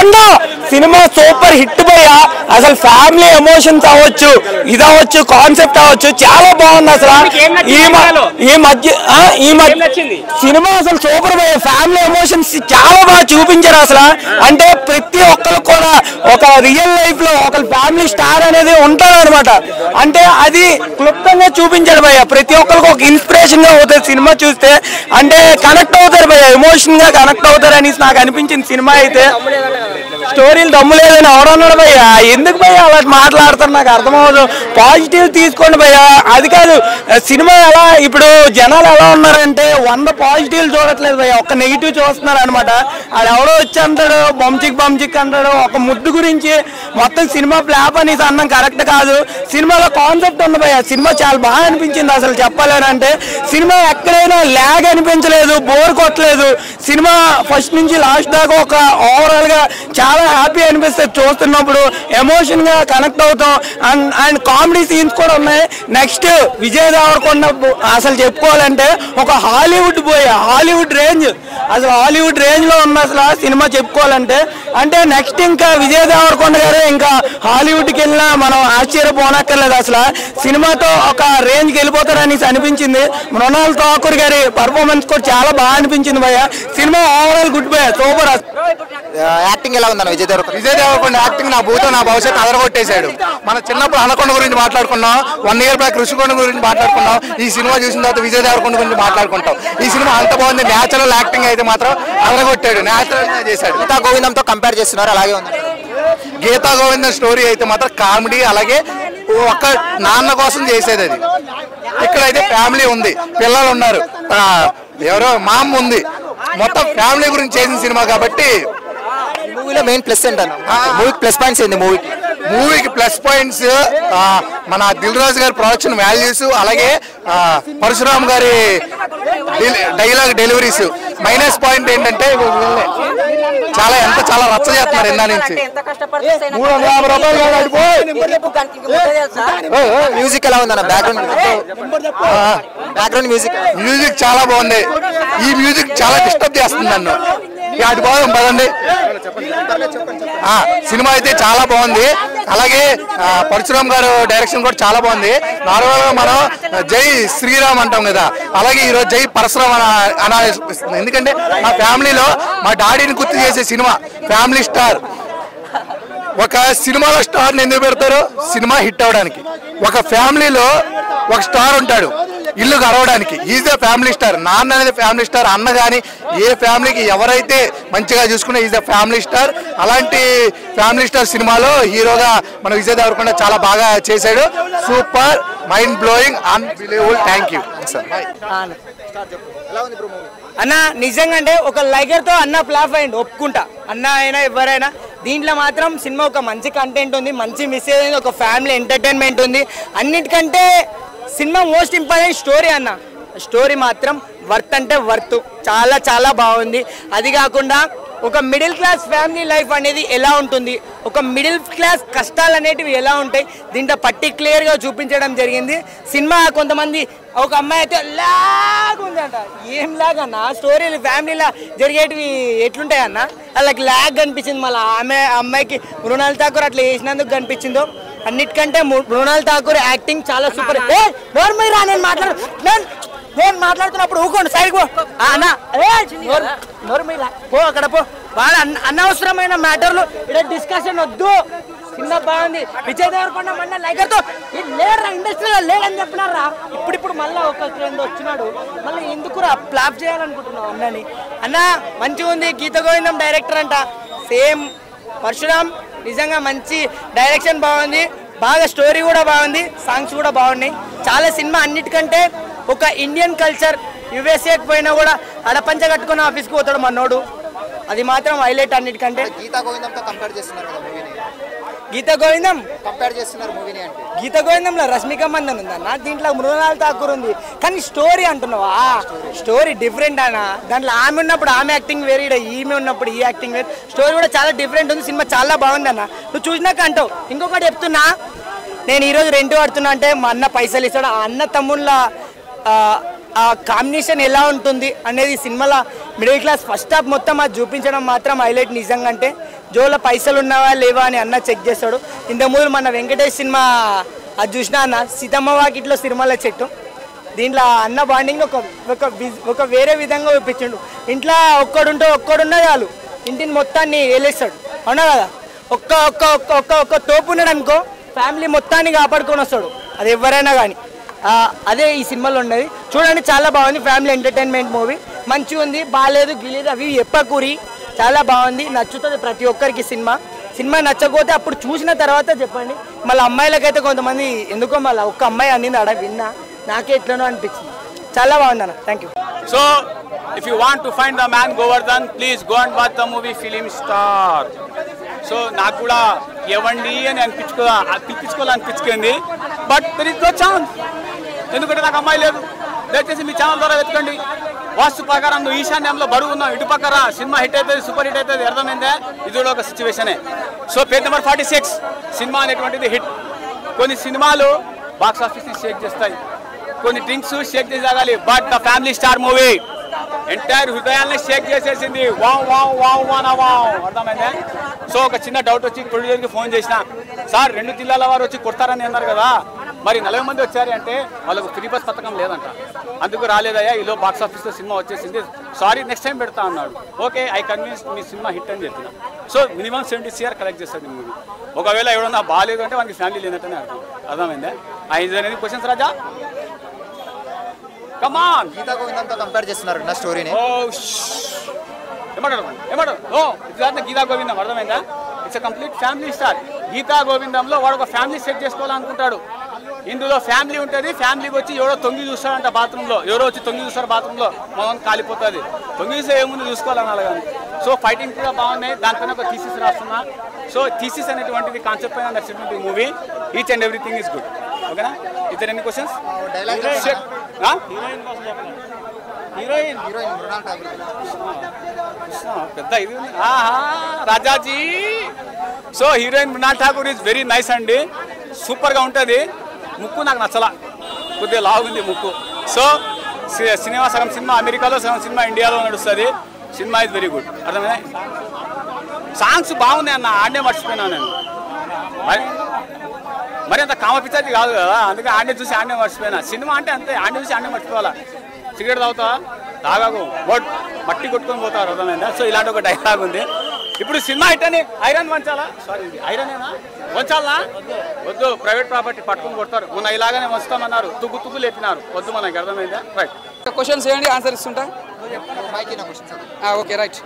Dhurandhar cinema super hit భయ్యా. అసలు family emotions అవ్వచ్చు, ఇది అవ్వచ్చు, కాన్సెప్ట్ అవ్వచ్చు, చాలా బాగుంది. అసలు ఈ మధ్య సినిమా అసలు సూపర్ భయ్యా. ఫ్యామిలీ ఎమోషన్స్ చాలా బాగా చూపించారు అసలు. అంటే ప్రతి ఒక్కరు కూడా ఒక రియల్ లైఫ్ లో ఒక ఫ్యామిలీ స్టార్ అనేది ఉంటారు అనమాట. అంటే అది క్లుప్తంగా చూపించాడు భయ్య. ప్రతి ఒక్కరికి ఒక ఇన్స్పిరేషన్ గా అవుతుంది సినిమా చూస్తే. అంటే కనెక్ట్ అవుతారు భయ్య, ఎమోషన్ గా కనెక్ట్ అవుతారు అనేసి నాకు అనిపించింది సినిమా అయితే. స్టోరీలు దమ్ము లేదని ఎవరన్నాడు భయ్య? ఎందుకు భయ్య అలా మాట్లాడతారు నాకు అర్థమవుతుంది. పాజిటివ్ తీసుకోండి భయ్య. అది కాదు సినిమా ఎలా ఇప్పుడు జనాలు ఎలా ఉన్నారంటే 100 పాజిటివ్ చూడట్లేదు భయ్య, ఒక నెగిటివ్ చూస్తున్నారు అనమాట. అది ఎవడో వచ్చి అంటాడు బంచిక్ అంటాడు, ఒక ముద్దు గురించి మొత్తం సినిమా ఫ్లాప్ అనేసి అన్నం కరెక్ట్ కాదు. సినిమాలో కాన్సెప్ట్ ఉంది భయ్య. సినిమా చాలా బాగా అనిపించింది అసలు చెప్పాలంటే. సినిమా ఎక్కడైనా ల్యాగ్ అనిపించలేదు, బోర్ కొట్టలేదు. సినిమా ఫస్ట్ నుంచి లాస్ట్ దాకా ఒక ఓవరాల్ గా చాలా హ్యాపీ అనిపిస్తుంది చూస్తున్నప్పుడు. ఎమోషన్ గా కనెక్ట్ అవుతాం. అండ్ కామెడీ సీన్స్ కూడా ఉన్నాయి. నెక్స్ట్ విజయ్ దేవరకొండ అసలు చెప్పుకోవాలంటే ఒక హాలీవుడ్ రేంజ్, అసలు హాలీవుడ్ రేంజ్ లో ఉన్న అసలు సినిమా చెప్పుకోవాలంటే. అంటే నెక్స్ట్ ఇంకా విజయ్ దేవరకొండ గారు ఇంకా హాలీవుడ్కి వెళ్ళినా మనం ఆశ్చర్యపోనక్కర్లేదు. అసలు సినిమాతో ఒక రేంజ్కి వెళ్ళిపోతారనేసి అనిపించింది. మృణాల్ ఠాకూర్ గారి పర్ఫార్మెన్స్ కూడా చాలా బాగా అనిపించింది భయ్య. సినిమా ఓవరాల్ గుడ్ భయ్య, సూపర్. యాక్టింగ్ ఎలా ఉందన్న విజయ్ దేవరకొండ యాక్టింగ్ నా భూతో నా భవిష్యత్తు అదరగొట్టేశాడు. మన చిన్నప్పుడు అనకొండ గురించి మాట్లాడుకున్నాం, 1 ఇయర్ బ్యాక్ ఋషికొండ గురించి మాట్లాడుకున్నాం. ఈ సినిమా చూసిన తర్వాత విజయ్ దేవరకొండ గురించి మాట్లాడుకుంటాం. ఈ సినిమా అంత బాగుంది. న్యాచురల్ యాక్టింగ్ అయితే మాత్రం అదరగొట్టాడు, న్యాచురల్ గా చేశాడు. గీతా గోవిందంతో కంపేర్ చేస్తున్నారు, అలాగే ఉంది. గీతా గోవిందం స్టోరీ అయితే మాత్రం కామెడీ, అలాగే ఒక నాన్న కోసం చేసేది. అది ఇక్కడైతే ఫ్యామిలీ ఉంది, పిల్లలు ఉన్నారు, ఎవరో మామ ఉంది, మొత్తం ఫ్యామిలీ గురించి చేసిన సినిమా కాబట్టి మూవీలో మెయిన్ ప్లస్ ఏంటన్నా? మూవీకి ప్లస్ పాయింట్స్ ఏంది? మూవీకి ప్లస్ పాయింట్స్ మన దిల్ రాజు గారి ప్రొడక్షన్ వాల్యూస్, అలాగే పరశురామ్ గారి డైలాగ్ డెలివరీస్. మైనస్ పాయింట్ ఏంటంటే చాలా రచ్చ చేస్తున్నారు ఇందా నుంచి. 350 రూపాయలు. మ్యూజిక్ ఎలా ఉందన్న? బ్యాక్గ్రౌండ్ మ్యూజిక్ చాలా బాగుంది. ఈ మ్యూజిక్ చాలా డిస్టర్బ్ చేస్తుంది నన్ను. అది బాగుంది పదండి. సినిమా అయితే చాలా బాగుంది. అలాగే పరశురామ్ గారు డైరెక్షన్ కూడా చాలా బాగుంది. నార్మల్ గా మనం జై శ్రీరామ్ అంటాం కదా, అలాగే ఈరోజు జై పరశురామ్ అనిపిస్తుంది. ఎందుకంటే మా ఫ్యామిలీలో మా డాడీని గుర్తు చేసే సినిమా ఫ్యామిలీ స్టార్. ఒక సినిమాలో స్టార్ని ఎందుకు పెడతారు? సినిమా హిట్ అవడానికి. ఒక ఫ్యామిలీలో ఒక స్టార్ ఉంటాడు ఇల్లు గడవడానికి. Is the family star. నాన్న అనేది ఫ్యామిలీ స్టార్. అన్న కానీ ఏ ఫ్యామిలీకి ఎవరైతే మంచిగా చూసుకున్నా ఈజ్ ద ఫ్యామిలీ స్టార్. అలాంటి ఫ్యామిలీ స్టార్ సినిమాలో హీరోగా మన విజయ్ దేవరకొండ చాలా బాగా చేశాడు. Super, mind blowing, unbelievable. Thank you అన్న. నిజంగా అంటే ఒక లైగర్ తో అన్న ఫ్లాప్ అయింది, ఒప్పుకుంటా. అన్న అయినా ఎవరైనా దీంట్లో మాత్రం సినిమా ఒక మంచి కంటెంట్ ఉంది, మంచి మెసేజ్ ఉంది, ఒక ఫ్యామిలీ ఎంటర్టైన్మెంట్ ఉంది. అన్నిటికంటే సినిమా మోస్ట్ ఇంపార్టెంట్ స్టోరీ అన్న. స్టోరీ మాత్రం వర్త్ అంటే వర్త్, చాలా బాగుంది. అది కాకుండా ఒక మిడిల్ క్లాస్ ఫ్యామిలీ లైఫ్ అనేది ఎలా ఉంటుంది, ఒక మిడిల్ క్లాస్ కష్టాలు అనేటివి ఎలా ఉంటాయి దీంట్లో పర్టిక్యులర్గా చూపించడం జరిగింది. సినిమా కొంతమంది ఒక అమ్మాయి అయితే లాగ్ ఉంది అంట. ఏం లాగ్ అన్న? స్టోరీలు ఫ్యామిలీలో జరిగేటివి ఎట్లుంటాయి అన్న? వాళ్ళకి లాగ్ కనిపించింది. మళ్ళీ అమ్మాయికి మృణాల్ ఠాకూర్ అట్లా చేసినందుకు కనిపించిందో. అన్నిటికంటే మృణాల్ ఠాకూర్ యాక్టింగ్ చాలా సూపర్. నేను మాట్లాడుతున్నప్పుడు ఊకోండి, సైడ్ పో అన్న. పో అక్కడ పో. బాగా అనవసరమైన మ్యాటర్లు ఇక్కడ డిస్కషన్ వద్దు. సినిమా బాగుంది. విజయ్ దేవరకొండ మళ్ళీ లైగర్తో లేడరా, ఇండస్ట్రీలో లేడని చెప్పినారా. ఇప్పుడు మళ్ళీ ఒక ఫ్రెండ్ వచ్చినాడు, మళ్ళీ ఎందుకురా ఫ్లాప్ చేయాలనుకుంటున్నావు అన్నని. అన్న మంచిగా ఉంది. గీత గోవిందం డైరెక్టర్ అంట, సేమ్ పరశురామ్. నిజంగా మంచి డైరెక్షన్ బాగుంది, బాగా స్టోరీ కూడా బాగుంది, సాంగ్స్ కూడా బాగున్నాయి. చాలా సినిమా అన్నిటికంటే ఒక ఇండియన్ కల్చర్. యుఎస్ఏకి పోయినా కూడా అడపంచ కట్టుకుని ఆఫీస్కి పోతాడు మనోడు. అది మాత్రం హైలైట్ అన్నిటికంటే. గీతా గోవిందంతో కంపేర్ చేస్తున్నారు కదా మూవీని. గీత గోవిందం కంపేర్ చేస్తున్నారు మూవీని అంటే. గీత గోవిందంలో రష్మిక మందన్ ఉందన్న, దీంట్లో మృణాల్ ఠాకూర్ ఉంది. కానీ స్టోరీ అంటున్నావా, స్టోరీ డిఫరెంట్ అన్న. దాంట్లో ఆమె ఉన్నప్పుడు ఆమె యాక్టింగ్ వేరే, ఈమె ఉన్నప్పుడు ఈ యాక్టింగ్ వేరే. స్టోరీ కూడా చాలా డిఫరెంట్ ఉంది. సినిమా చాలా బాగుంది అన్న. నువ్వు చూసినాక అంటావు. ఇంకొకటి చెప్తున్నా, నేను ఈరోజు రెంట్ కడుతున్నా అంటే మా అన్న పైసలు ఇస్తాడు. ఆ అన్న తమ్ముళ్ళ ఆ కాంబినేషన్ ఎలా ఉంటుంది అనేది సినిమాలో మిడిల్ క్లాస్ ఫస్ట్ హాఫ్ మొత్తం అది చూపించడం మాత్రం హైలైట్ నిజంగా. అంటే జోలో పైసలు ఉన్నావా లేవా అని అన్న చెక్ చేస్తాడు. ఇంతకుముందు మన వెంకటేష్ సినిమా అది చూసినా అన్న సీతమ్మ వాకిట్లో సిరిమల్ల చెట్టు, దీంట్లో అన్న బాండింగ్ ఒక వేరే విధంగా చూపించిండు. ఇంట్లో ఒక్కడున్నా చాలు ఇంటిని మొత్తాన్ని వేలేస్తాడు, అవునా కదా. ఒక్క ఒక్క ఒక్క ఒక్క ఒక్క తోపు ఉన్నాడు అనుకో ఫ్యామిలీ మొత్తాన్ని కాపాడుకొని వస్తాడు, అది ఎవరైనా కానీ. అదే ఈ సినిమాలో ఉన్నది. చూడండి చాలా బాగుంది, ఫ్యామిలీ ఎంటర్టైన్మెంట్ మూవీ. మంచిగా ఉంది, బాగాలేదు గిలేదు అవి ఎప్పకూరి, చాలా బాగుంది, నచ్చుతుంది ప్రతి ఒక్కరికి. సినిమా నచ్చకపోతే అప్పుడు చూసిన తర్వాత చెప్పండి. మళ్ళీ అమ్మాయిలకైతే కొంతమంది ఎందుకో మళ్ళీ ఒక్క అమ్మాయి అనింది ఆడ విన్నా, నాకే ఎట్లనో అనిపించింది. చాలా బాగుంది అన్న, thank you. So, if you want to find the man Govardhan, please go and watch the movie Film Star. So, నాకు కూడా ఇవ్వండి అని అనిపించుకోవాలనిపించుకుంది, but there is no chance. ఎందుకంటే నాకు అమ్మాయి లేదు. దయచేసి మీ ఛానల్ ద్వారా వెతకండి. వాస్తు ప్రకారం నువ్వు ఈశాన్యంలో బరువు ఉన్నావు, ఇటు పక్కన సినిమా హిట్ అవుతుంది, సూపర్ హిట్ అవుతుంది, అర్థమైందే. ఇది కూడా ఒక సిచ్యువేషనే. సో పేజ్ నెంబర్ 46 సినిమా అనేటువంటిది హిట్. కొన్ని సినిమాలు బాక్స్ ఆఫీస్ని షేక్ చేస్తాయి, కొన్ని డ్రింక్స్ షేక్ చేసి తాగాలి, but the family star movie entire హృదయాన్ని షేక్ చేసేసింది. వావ్ వావ్ వావ్ వావ్, అర్థమైందే. సో ఒక చిన్న డౌట్ వచ్చి ప్రొడ్యూసర్కి ఫోన్ చేసిన, సార్ 2 జిల్లాల వారు వచ్చి కొడతారని అన్నారు కదా, మరి 40 మంది వచ్చారు అంటే వాళ్ళకు ఫ్రీ బస్ పథకం లేదంట, అందుకు రాలేదయ్యా, ఈలో బాక్స్ ఆఫీస్లో సినిమా వచ్చేసింది, సారీ నెక్స్ట్ టైం పెడతా అన్నాడు. Okay, I convince me cinema hit అని చెప్పిన. సో మినిమం 70 CR కలెక్ట్ చేస్తుంది మూవీ. ఒకవేళ ఎవడన్నా బాగాలేదు అంటే వానికి ఫ్యామిలీ లేనట్టనే అర్థం, అర్థమైందా. ఐదు క్వశ్చన్స్ రాజా, కమాన్. గీతా గోవిందంతో కంపేర్ చేస్తున్నారు నా స్టోరీని. ఏమంటారు గీతా గోవిందం, అర్థమైందా. It's a complete family star. Geetha గోవిందంలో వాడు ఒక ఫ్యామిలీ సెట్ చేసుకోవాలనుకుంటాడు, ఇందులో ఫ్యామిలీ ఉంటుంది. ఫ్యామిలీకి వచ్చి ఎవరో తొంగి చూస్తాడంట బాత్రూంలో, ఎవరో వచ్చి తొంగి చూస్తారు బాత్రూంలో, మొదలు కాలిపోతుంది. తొంగి చూస్తే ఏముంది చూసుకోవాలన్నారు కానీ. సో ఫైటింగ్ కూడా బాగున్నాయి, దానిపైన ఒక థీసిస్ రాస్తున్నా. సో థీసిస్ అనేటువంటిది కాన్సెప్ట్ పైన నచ్చినటువంటి movie. Each and everything is good. ఓకేనా. Is there any questions? Heroine పెద్ద ఇది Rajaji. So heroine Mrunal Thakur is very nice అండి, సూపర్గా ఉంటుంది. ముక్కు నాకు నచ్చలా, కొద్దిగా లాగుంది ముక్కు. సో సగం సినిమా అమెరికాలో, సగం సినిమా ఇండియాలో నడుస్తుంది. సినిమా ఇస్ వెరీ గుడ్, అర్థమైనా. సాంగ్స్ బాగున్నాయి అన్న, ఆడనే మర్చిపోయినాను నేను. మరి అంత కామపిచ్చాది కాదు కదా, అందుకే ఆడనే చూసి ఆడనే మర్చిపోయినా. సినిమా అంటే అంతే, ఆడనే చూసి ఆడనే మర్చిపోవాలా. సిగరెట్ తాగుతావా, తాగాకు, మట్టి కొట్టుకొని పోతారు, అర్థమైందా. సో ఇలాంటి ఒక డైలాగ్ ఉంది. ఇప్పుడు సినిమా ఇట్టని ఐరన్ వంచాలా, సారీ ఐరనేనా వంచాలా, వద్దు, ప్రైవేట్ ప్రాపర్టీ పట్టుకొని కొడతారు. మొన్న ఇలాగానే వంచుతామన్నారు, తుగ్గు లేపినారు, వద్దు, మనకి అర్థమైందా. రైట్, క్వశ్చన్స్ చేయండి, ఆన్సర్ ఇస్తుంటా. Okay right.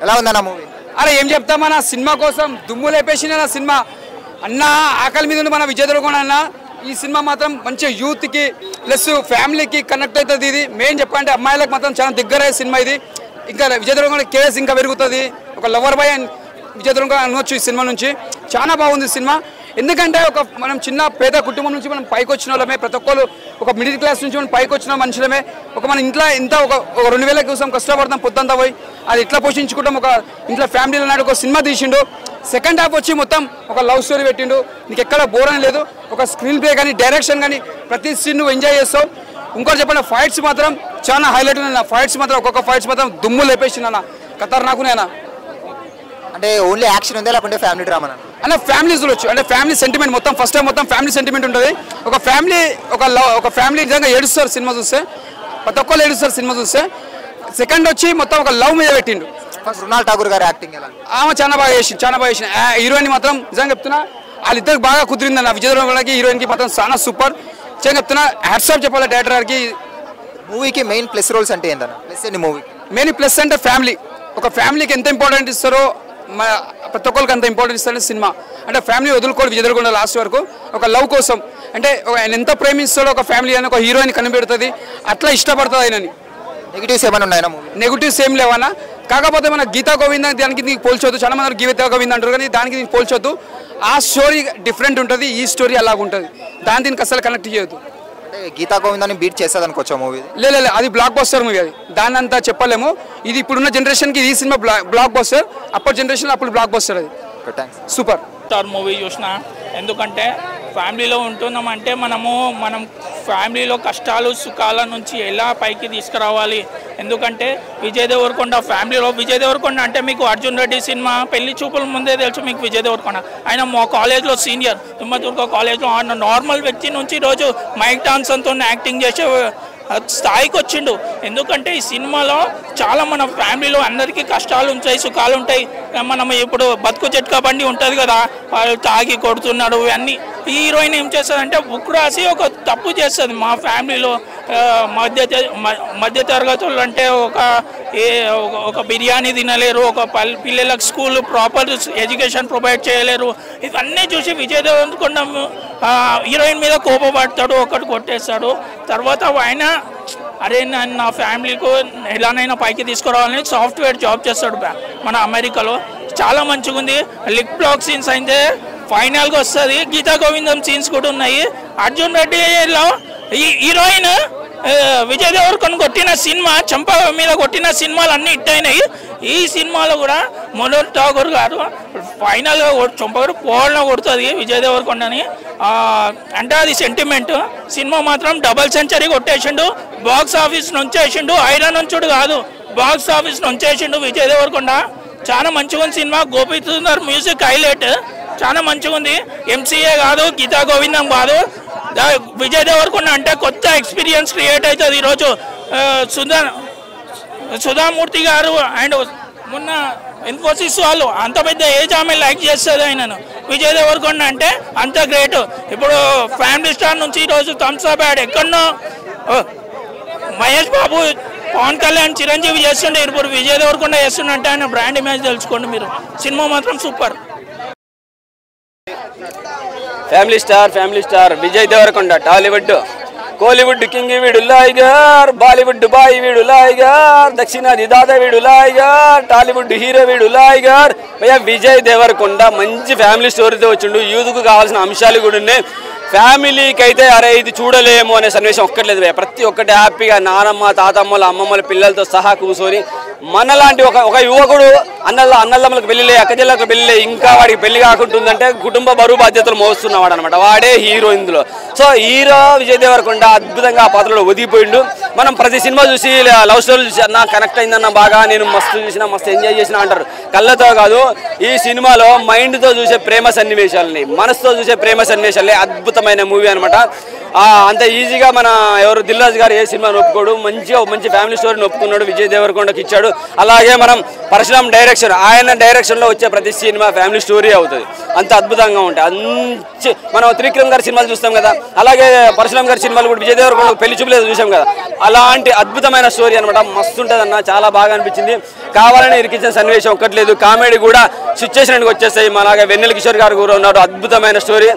ఎలా ఉందన్న మూవీ? అరే ఏం చెప్తామన్నా, సినిమా కోసం దుమ్ము లేపేసిన సినిమా అన్న. ఆకలి మీద ఉంది మన విజయ్ దేవరకొండ అన్న. ఈ సినిమా మాత్రం మంచిగా యూత్కి ప్లస్ ఫ్యామిలీకి కనెక్ట్ అవుతుంది. ఇది మెయిన్ చెప్పాలంటే అమ్మాయిలకు మాత్రం చాలా దగ్గరయ్యే సినిమా ఇది. ఇంకా విజయ్ దేవరకొండ కేస్ ఇంకా పెరుగుతుంది, ఒక లవర్ బాయ్ అని విజయ్ దేవరకొండ అనవచ్చు ఈ సినిమా నుంచి. చాలా బాగుంది సినిమా. ఎందుకంటే మనం చిన్న పేద కుటుంబం నుంచి మనం పైకి వచ్చిన వాళ్ళమే, ప్రతి ఒక్కరు ఒక మిడిల్ క్లాస్ నుంచి మనం పైకి వచ్చిన మనుషులమే. మన ఇంట్లో ఎంత ఒక 2000 కోసం కష్టపడతాం పొద్దుంతా పోయి, అది ఇట్లా పోషించుకుంటాం. ఒక ఇంట్లో ఫ్యామిలీలో నాడు ఒక సినిమా తీసిండు. సెకండ్ హాఫ్ వచ్చి మొత్తం ఒక లవ్ స్టోరీ పెట్టిండు, నీకు ఎక్కడ బోర్ అని లేదు. ఒక స్క్రీన్ ప్లే కానీ డైరెక్షన్ కానీ ప్రతి సీన్ నువ్వు ఎంజాయ్ చేస్తావు. ఇంకోటి చెప్పండి, ఫైట్స్ మాత్రం చాలా హైలైట్ ఉన్నాయి. ఫైట్స్ మాత్రం ఒక్కొక్క ఫైట్స్ మాత్రం దుమ్ము లేపేసింది అన్న, ఖతర్నాకునేనా. అంటే ఓన్లీ యాక్షన్ ఉందా లేకుంటే ఫ్యామిలీ డ్రామా అన్న? ఫ్యామిలీ చూడొచ్చు, అంటే ఫ్యామిలీ సెంటిమెంట్ మొత్తం. ఫస్ట్ టైం మొత్తం ఫ్యామిలీ సెంటిమెంట్ ఉంటుంది. ఒక ఫ్యామిలీ నిజంగా ఏడుస్తారు సినిమా చూస్తే, ప్రతి ఒక్కళ్ళు ఏడుస్తారు సినిమా చూస్తే. సెకండ్ వచ్చి మొత్తం ఒక లవ్ మీద పెట్టిండు. మృణాల్ ఠాకూర్ గారి యాక్టింగ్ ఎలా? ఆమె చాలా బాగా చేసింది. హీరోయిన్ మాత్రం నిజంగా చెప్తున్నా, వాళ్ళిద్దరికి బాగా కుదిరిందన్న. విజయ్ దేవరకొండకి హీరోయిన్కి మాత్రం చాలా సూపర్. నిజంగా చెప్తున్నా, హ్యాట్స్ ఆఫ్ చెప్పాలి డైరెక్టర్ గారికి. మూవీకి మెయిన్ ప్లస్ రోల్స్ అంటే ఏంటన్నా? ప్లస్ ఏంటి మూవీ? మెయిన్ ప్లస్ అంటే ఫ్యామిలీ. ఒక ఫ్యామిలీకి ఎంత ఇంపార్టెంట్ ఇస్తారో ప్రతి ఒక్కరికి అంత ఇంపార్టెంట్ ఇస్తారని సినిమా. అంటే ఫ్యామిలీ వదులుకోడు విజయ్ దేవరకొండ లాస్ట్ వరకు, ఒక లవ్ కోసం. అంటే ఆయన ఎంత ప్రేమిస్తాడో ఒక ఫ్యామిలీ అని, ఒక హీరోయిన్ కనిపెడుతుంది, అట్లా ఇష్టపడుతుంది ఆయనని. నెగిటివ్స్ ఏమైనా ఉన్నాయా మూవీ? నెగిటివ్స్ ఏం లేవన్నా. కాకపోతే మన గీతా గోవింద దానికి నీకు పోల్చొద్దు. చాలా మంది గీతా గోవింద అంటారు కానీ దానికి నీకు పోల్చొద్దు. ఆ స్టోరీ డిఫరెంట్ ఉంటుంది, ఈ స్టోరీ అలాగుంటుంది. దీనికి అసలు కనెక్ట్ చేయొద్దు. అంటే గీతా గోవిందాన్ని బీట్ చేస్తుంది అనుకోవచ్చా మూవీ? లేదు, అది బ్లాక్ బస్టర్ మూవీ. అది దాన్ని అంతా చెప్పలేము. ఇది ఇప్పుడున్న జనరేషన్కి ఈ సినిమా బ్లాక్ బస్టర్, అప్పటి జనరేషన్ అప్పుడు బ్లాక్ బస్టర్. అది సూపర్ స్టార్ మూవీ చూసిన. ఎందుకంటే ఫ్యామిలీలో ఉంటున్నామంటే మనం ఫ్యామిలీలో కష్టాలు సుఖాల నుంచి ఎలా పైకి తీసుకురావాలి. ఎందుకంటే విజయ్ దేవరకొండ ఫ్యామిలీలో విజయ్ దేవరకొండ అంటే మీకు అర్జున్ రెడ్డి సినిమా పెళ్లి చూపుల ముందే తెలుసు మీకు విజయ్ దేవరకొండ. ఆయన మా కాలేజ్లో సీనియర్ తుమ్మతుర్క కాలేజ్లో ఆయన నార్మల్ వ్యక్తి నుంచి ఈరోజు మైక్ టాన్సన్తో యాక్టింగ్ చేసే స్థాయికి వచ్చిండు. ఎందుకంటే ఈ సినిమాలో చాలా మన ఫ్యామిలీలో అందరికీ కష్టాలు ఉంటాయి, సుఖాలు ఉంటాయి. మనం ఇప్పుడు బతుకు జట్కా బండి ఉంటుంది కదా, వాళ్ళు తాగి కొడుతున్నాడు అన్నీ. ఈ హీరోయిన్ ఏం చేస్తుందంటే బుక్ రాసి ఒక తప్పు చేస్తుంది. మా ఫ్యామిలీలో మధ్య తరగతులు అంటే ఒక బిర్యానీ తినలేరు, ఒక పిల్లలకు స్కూల్ ప్రాపర్ ఎడ్యుకేషన్ ప్రొవైడ్ చేయలేరు. ఇవన్నీ చూసి విజయ్ దేవరకొండ హీరోయిన్ మీద కోపపడతాడు, ఒకటి కొట్టేస్తాడు. తర్వాత ఆయన అరే నా ఫ్యామిలీకు ఎలానైనా పైకి తీసుకురావాలని సాఫ్ట్వేర్ జాబ్ చేస్తాడు మన అమెరికాలో. చాలా మంచిగా ఉంది. లిప్ బ్లాక్ సీన్స్ అయితే ఫైనల్గా వస్తుంది. గీతా గోవిందం సీన్స్ కూడా ఉన్నాయి. అర్జున్ రెడ్డిలో ఈ హీరోయిన్ విజయ్ దేవరకొండ కొట్టిన సినిమా చంప మీద కొట్టిన సినిమాలు అన్నీ హిట్ అయినాయి. ఈ సినిమాలో కూడా మనోజ్ ఠాగూర్ గారు ఫైనల్గా చంపగారు పోవడం కొడుతుంది విజయ్ దేవరకొండని. అంటే అది సెంటిమెంట్. సినిమా మాత్రం డబల్ సెంచరీ కొట్టేసిండు. బాక్స్ ఆఫీస్ నుంచేసిండు, ఐరన్ నుంచుడు కాదు, బాక్స్ ఆఫీస్ నుంచేసిండు విజయ్ దేవరకొండ. చాలా మంచిగా ఉంది cinema. Gopi Sundar music highlight, చాలా మంచిగా ఉంది. ఎంసీఏ కాదు, గీతా గోవిందం కాదు, విజయ్ దేవరకొండ అంటే కొత్త ఎక్స్పీరియన్స్ క్రియేట్ అవుతుంది. ఈరోజు సుధామూర్తి గారు అండ్ మొన్న ఇన్ఫోసిస్ వాళ్ళు అంత పెద్ద ఏజ్ ఆమె లైక్ చేస్తుంది ఆయనను. విజయ్ దేవరకొండ అంటే అంత గ్రేట్. ఇప్పుడు ఫ్యామిలీ స్టార్ నుంచి ఈరోజు థమ్స్ అప్ యాడ్ ఎక్కడనో మహేష్ బాబు, పవన్ కళ్యాణ్, చిరంజీవి చేస్తుండే, ఇప్పుడు విజయ్ దేవరకొండ చేస్తుండే. ఆయన బ్రాండ్ ఇమేజ్ తెలుసుకోండి మీరు. సినిమా మాత్రం super. Family star Vijay Deverakonda. Tollywood Kollywood king వీడు లాయిగర్, బాలీవుడ్ బాయ్ వీడు లాయిగర్, దక్షిణాది దాదా వీడు లాయిగర్, టాలీవుడ్ హీరో వీడు లాయిగర్. భయ్యా విజయ్ దేవరకొండ మంచి ఫ్యామిలీ స్టోరీతో వచ్చిండు. యూత్కు కావాల్సిన అంశాలు కూడా ఉన్నాయి. ఫ్యామిలీకి అయితే అరే ఇది చూడలేము అనే సన్నివేశం ఒక్కట్లేదు. ప్రతి ఒక్కటి హ్యాపీగా నానమ్మ తాతమ్మల అమ్మమ్మల పిల్లలతో సహా కూర్చొని మనలాంటి ఒక యువకుడు అన్నదమ్ములకు పెళ్ళిలే, అక్కచెల్లెలకు పెళ్ళిలే, ఇంకా వాడికి పెళ్లి కాకుంటుందంటే కుటుంబ బరువు బాధ్యతలు మోస్తున్నాడు అనమాట. వాడే హీరో ఇందులో. సో హీరో విజయ్ దేవరకొండ అద్భుతంగా ఆ పాత్రలో ఒదిగిపోయిండు. మనం ప్రతి సినిమా చూసి లవ్ స్టోరీలు చూసి అన్న కనెక్ట్ అయిందన్న బాగా, నేను మస్తు చూసిన, మస్తు ఎంజాయ్ చేసిన అంటారు. కళ్ళతో కాదు, ఈ సినిమాలో మైండ్తో చూసే ప్రేమ సన్నివేశాలని, మనసుతో చూసే ప్రేమ సన్నివేశాలని అద్భుతమైన మూవీ అనమాట. అంత ఈజీగా మన ఎవరు దిల్రాజు గారు ఏ సినిమా ఒప్పుకోడు. మంచి ఫ్యామిలీ స్టోరీని ఒప్పుకున్నాడు, విజయ్ దేవరకొండకి ఇచ్చాడు. అలాగే మనం పరశురామ్ డైరెక్షన్, ఆయన డైరెక్షన్లో వచ్చే ప్రతి సినిమా ఫ్యామిలీ స్టోరీ అవుతుంది. అంత అద్భుతంగా ఉంటాయి. మనం త్రివిక్రమ్ గారి సినిమాలు చూస్తాం కదా, అలాగే పరశురామ్ గారి సినిమాలు కూడా విజయ్ దేవరకొండ పెళ్లి చూపులేదు చూసాం కదా, అలాంటి అద్భుతమైన స్టోరీ అనమాట. మస్తు ఉంటుంది అన్న, చాలా బాగా అనిపించింది. కావాలని ఇరికించిన సన్నివేశం ఒక్కట్లేదు. కామెడీ కూడా సిచ్యువేషన్కి వచ్చేస్తాయి. అలాగే వెన్నెల కిషోర్ గారు కూడా ఉన్నారు, అద్భుతమైన స్టోరీ.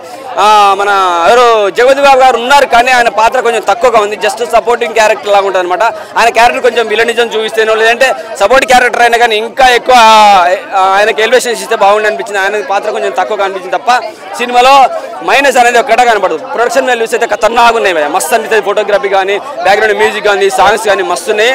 మన ఎవరు జగపతి బాబు గారు ఉన్నారు, కానీ ఆయన పాత్ర కొంచెం తక్కువగా ఉంది. జస్ట్ సపోర్టింగ్ క్యారెక్టర్ లాగా ఉంటుంది అనమాట. ఆయన క్యారెక్టర్ కొంచెం విలనిజం చూపిస్తేనో లేదంటే సపోర్ట్ క్యారెక్టర్ అయినా కానీ ఇంకా ఎక్కువ ఆయనకి ఎలివేషన్స్ ఇస్తే బాగుండి అనిపించింది. ఆయన పాత్ర కొంచెం తక్కువగా అనిపించింది తప్ప సినిమాలో మైనస్ అనేది ఒక్కటే కనపడదు. ప్రొడక్షన్ వాల్యూస్ అయితే ఖతర్నాగా ఉన్నాయి, మస్తు అనిపిస్తుంది. ఫోటోగ్రఫీ కానీ, బ్యాక్గ్రౌండ్ మ్యూజిక్ కానీ, సాంగ్స్ కానీ మస్తున్నాయి.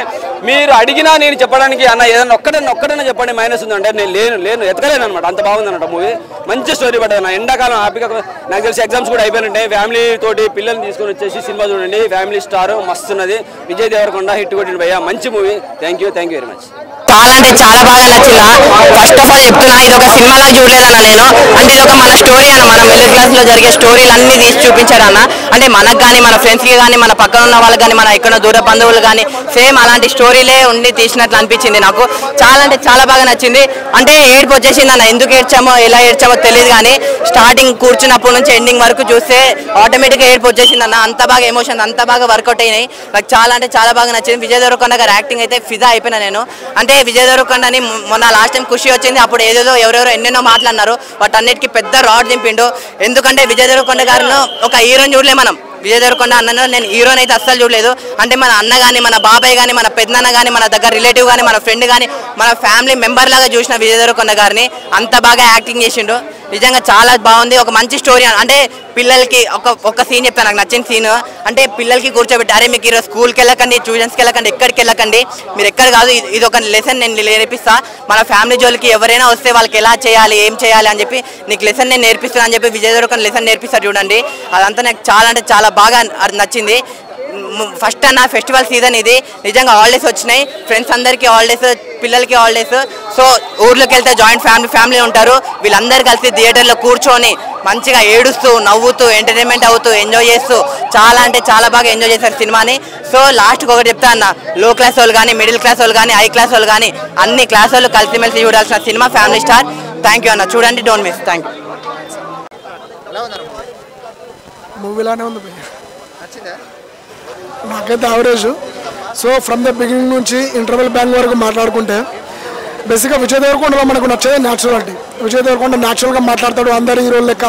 మీరు అడిగినా నేను చెప్పడానికి అన్న ఏదైనా ఒక్కడైనా చెప్పండి మైనస్ ఉందంటే నేను లేను ఎతకలేను అనమాట. అంత బాగుంది అనమాట మూవీ. మంచి స్టోరీ పడ్డది నా ఎండాకాలం హ్యాపీగా. నాకు తెలిసి ఎగ్జామ్స్ కూడా అయిపోయినట్టే. ఫ్యామిలీ తోటి పిల్లల్ని తీసుకొని వచ్చేసి సినిమా చూడండి. ఫ్యామిలీ స్టార్ మస్తున్నది. విజయ్ దేవరకొండ హిట్ కొట్టింది భయ్యా, మంచి movie. Thank you very much. చాలా అంటే చాలా బాగా నచ్చిందా. ఫస్ట్ ఆఫ్ ఆల్ చెప్తున్నా, ఇది ఒక సినిమాలా చూడలేదన్న నేను. అంటే ఇది ఒక మన స్టోరీ అన్న, మన మిడిల్ క్లాస్ లో జరిగే స్టోరీలు అన్ని తీసి చూపించారన్న. అంటే మనకు కానీ, మన ఫ్రెండ్స్ కి కానీ, మన పక్కన ఉన్న వాళ్ళకి కానీ, మన ఎక్కడ దూర బంధువులు కానీ సేమ్ అలాంటి స్టోరీలే ఉండి తీసినట్లు అనిపించింది నాకు. చాలా అంటే చాలా బాగా నచ్చింది. అంటే ఏడుపు వచ్చేసింది అన్న. ఎందుకు ఏడ్చామో ఎలా ఏడ్చామో తెలియదు, కానీ స్టార్టింగ్ కూర్చున్నప్పటి నుంచి ఎండింగ్ వరకు చూస్తే ఆటోమేటిక్గా ఏడుపు వచ్చేసింది అన్న. అంత బాగా ఎమోషన్, అంత బాగా వర్కౌట్ అయినాయి. నాకు చాలా అంటే చాలా బాగా నచ్చింది. విజయ్ దేవరకొండ గారి యాక్టింగ్ అయితే ఫిదా అయిపోయినా నేను. అంటే విజయ్ దేవరకొండని మొన్న లాస్ట్ టైం ఖుషి వచ్చింది, అప్పుడు ఏదేదో ఎవరెవరో ఎన్నెన్నో మాట్లాడినారు, వాటన్నిటికీ పెద్ద రాడ్ దింపిండు. ఎందుకంటే విజయ్ దేవరకొండ గారిలో ఒక హీరోని చూడలే మనం. విజయ్ దేవరకొండ అన్నను నేను హీరోని అయితే అస్సలు చూడలేదు. అంటే మన అన్న కానీ, మన బాబాయ్ కానీ, మన పెద్దన్న కానీ, మన దగ్గర రిలేటివ్ కానీ, మన ఫ్రెండ్ కానీ, మన ఫ్యామిలీ మెంబర్ లాగా చూసిన విజయ్ దేవరకొండ గారిని అంత బాగా యాక్టింగ్ చేసిండు. నిజంగా చాలా బాగుంది. ఒక మంచి స్టోరీ అంటే పిల్లలకి ఒక సీన్ చెప్తాను నాకు నచ్చిన సీన్. అంటే పిల్లలకి కూర్చోబెట్టి అరే మీకు ఈరోజు స్కూల్కి వెళ్ళకండి, ట్యూషన్స్కి వెళ్ళకండి, ఎక్కడికి వెళ్ళకండి, మీరు ఎక్కడ కాదు, ఇది ఒక లెసన్ నేను నేర్పిస్తా. మన ఫ్యామిలీ జోలికి ఎవరైనా వస్తే వాళ్ళకి ఎలా చేయాలి, ఏం చేయాలి అని చెప్పి నీకు లెసన్ నేను నేర్పిస్తాను అని చెప్పి విజయ్ దేవరకొండ లెసన్ నేర్పిస్తారు చూడండి. అదంతా నాకు చాలా అంటే చాలా బాగా నచ్చింది. ఫస్ట్ అన్న ఫెస్టివల్ సీజన్ ఇది. నిజంగా హాలిడేస్ వచ్చినాయి, ఫ్రెండ్స్ అందరికీ హాలిడేస్, పిల్లలకి హాలిడేస్. సో ఊర్లోకి వెళ్తే జాయింట్ ఫ్యామిలీ ఉంటారు, వీళ్ళందరూ కలిసి థియేటర్లో కూర్చొని మంచిగా ఏడుస్తూ నవ్వుతూ ఎంటర్టైన్మెంట్ అవుతూ ఎంజాయ్ చేస్తూ చాలా అంటే చాలా బాగా ఎంజాయ్ చేశారు సినిమాని. సో లాస్ట్కి ఒకటి చెప్తా అన్న, లో క్లాస్ వాళ్ళు కానీ మిడిల్ క్లాస్ వాళ్ళు కానీ హై క్లాస్ వాళ్ళు కానీ అన్ని క్లాస్ వాళ్ళు కలిసిమెలిసి చూడాల్సిన cinema family star. Thank you అన్న, చూడండి, డోంట్ మిస్. Thank you. మూవీలానే ఉంది నాకైతే average. So from the beginning నుంచి ఇంటర్వెల్ బ్యాంగ్ వరకు మాట్లాడుకుంటే బేసిక్గా విజయ్ దేవరకొండలో మనకు నచ్చేది న్యాచురాలిటీ. విజయ్ దేవరకొండ న్యాచురల్గా మాట్లాడతాడు, అందరు హీరోలు లెక్క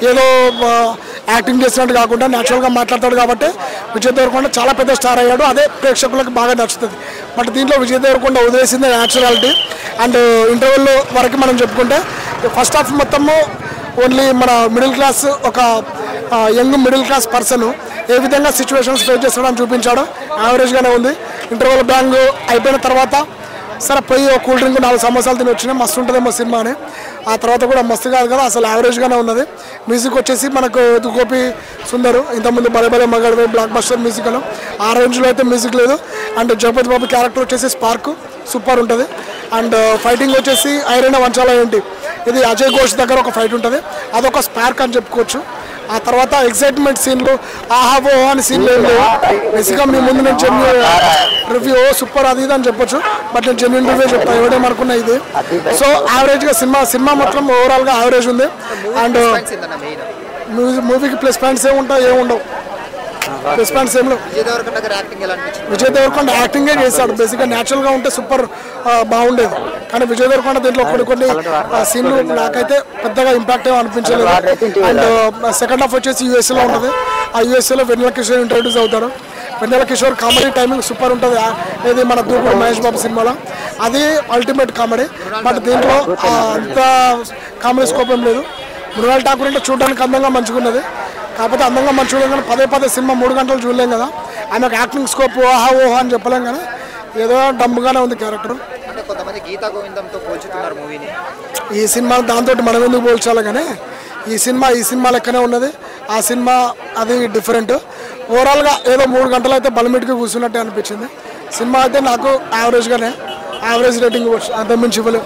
ఏదో యాక్టింగ్ చేసినట్టు కాకుండా న్యాచురల్గా మాట్లాడతాడు కాబట్టి విజయ్ దేవరకొండ చాలా పెద్ద స్టార్ అయ్యాడు. అదే ప్రేక్షకులకు బాగా నచ్చుతుంది. బట్ దీంట్లో విజయ్ దేవరకొండ వదిలేసింది న్యాచురాలిటీ. అండ్ ఇంటర్వెల్ వరకు మనం చెప్పుకుంటే ఫస్ట్ హాఫ్ మొత్తము ఓన్లీ మన మిడిల్ క్లాస్, ఒక యంగ్ మిడిల్ క్లాస్ పర్సన్ ఏ విధంగా సిచ్యువేషన్స్ ఫేస్ చేస్తాడని చూపించాడు. యావరేజ్గానే ఉంది. ఇంటర్వెల్ బ్యాంగ్ అయిపోయిన తర్వాత సరే పోయి ఒక కూల్ డ్రింక్ 4 సమోసాలు తిని వచ్చినాయి, మస్తు ఉంటుందేమో సినిమా అని. ఆ తర్వాత కూడా మస్తు కాదు కదా, అసలు యావరేజ్గానే ఉన్నది. మ్యూజిక్ వచ్చేసి మనకు గోపి సుందరు, ఇంతకుముందు బలే బలే మగాడు బ్లాక్ బస్టర్ మ్యూజిక్ అని, ఆ రేంజ్లో అయితే మ్యూజిక్ లేదు. అండ్ జగపతి బాబు క్యారెక్టర్ వచ్చేసి స్పార్క్ సూపర్ ఉంటుంది. అండ్ ఫైటింగ్ వచ్చేసి ఐరైనా వంచాల ఏంటి, ఇది అజయ్ ఘోష్ దగ్గర ఒక ఫైట్ ఉంటుంది, అదొక స్పార్క్ అని చెప్పుకోవచ్చు. ఆ తర్వాత ఎక్సైట్మెంట్ సీన్లు, ఆహా ఓ అని సీన్లు ఏం లేవు. బేసిక్గా మీ ముందు నేను జెన్యున్ రివ్యూ సూపర్ అది ఇది అని చెప్పొచ్చు, బట్ నేను జెన్యున్ రివ్యూ చెప్తాను ఎవడేమనుకున్నా ఇది. సో యావరేజ్గా సినిమా మొత్తం ఓవరాల్గా యావరేజ్ ఉంది. అండ్ మూవీకి ప్లస్ పాయింట్స్ ఏముండవు, ప్లస్ పాయింట్స్ ఏం లేవు. విజయ్ దేవరకొండ యాక్టింగే చేశాడు. బేసిక్గా న్యాచురల్గా ఉంటే సూపర్ బాగుండేది. కానీ విజయ్ దేవరకొండ దీంట్లో కొన్ని సీన్లు నాకైతే పెద్దగా ఇంపాక్ట్ ఏమో అనిపించలేదు. అండ్ సెకండ్ హాఫ్ వచ్చేసి యూఎస్ఏలో ఉంటుంది. ఆ యూఎస్ఏలో వెన్నెల కిషోర్ ఇంట్రడ్యూస్ అవుతాడు. వెన్నెల కిషోర్ కామెడీ టైమింగ్ సూపర్ ఉంటుంది. ఏది మన దూకుడు మహేష్ బాబు సినిమాలో అది అల్టిమేట్ కామెడీ. బట్ దీంట్లో అంత కామెడీ స్కోప్ ఏం లేదు. మృణాల్ ఠాకూర్ అంటే చూడడానికి అందంగా మంచుకున్నది, కాకపోతే అందంగా మంచిగా కానీ పదే సినిమా 3 గంటలు చూడలేం కదా. ఆమెకు యాక్టింగ్ స్కోప్ ఓహా ఓహా అని చెప్పలేం, కానీ ఏదో డమ్ముగానే ఉంది క్యారెక్టర్. ఈ సినిమా దాంతో మనం ఎందుకు పోల్చాలి, కానీ ఈ సినిమా లెక్కనే ఉన్నది. ఆ సినిమా అది డిఫరెంట్. ఓవరాల్గా ఏదో 3 గంటలు అయితే బలమిటికి కూర్చున్నట్టే అనిపించింది. సినిమా అయితే నాకు యావరేజ్ రేటింగ్ ఇవ్వచ్చు, అంత మించి ఇవ్వలేవు.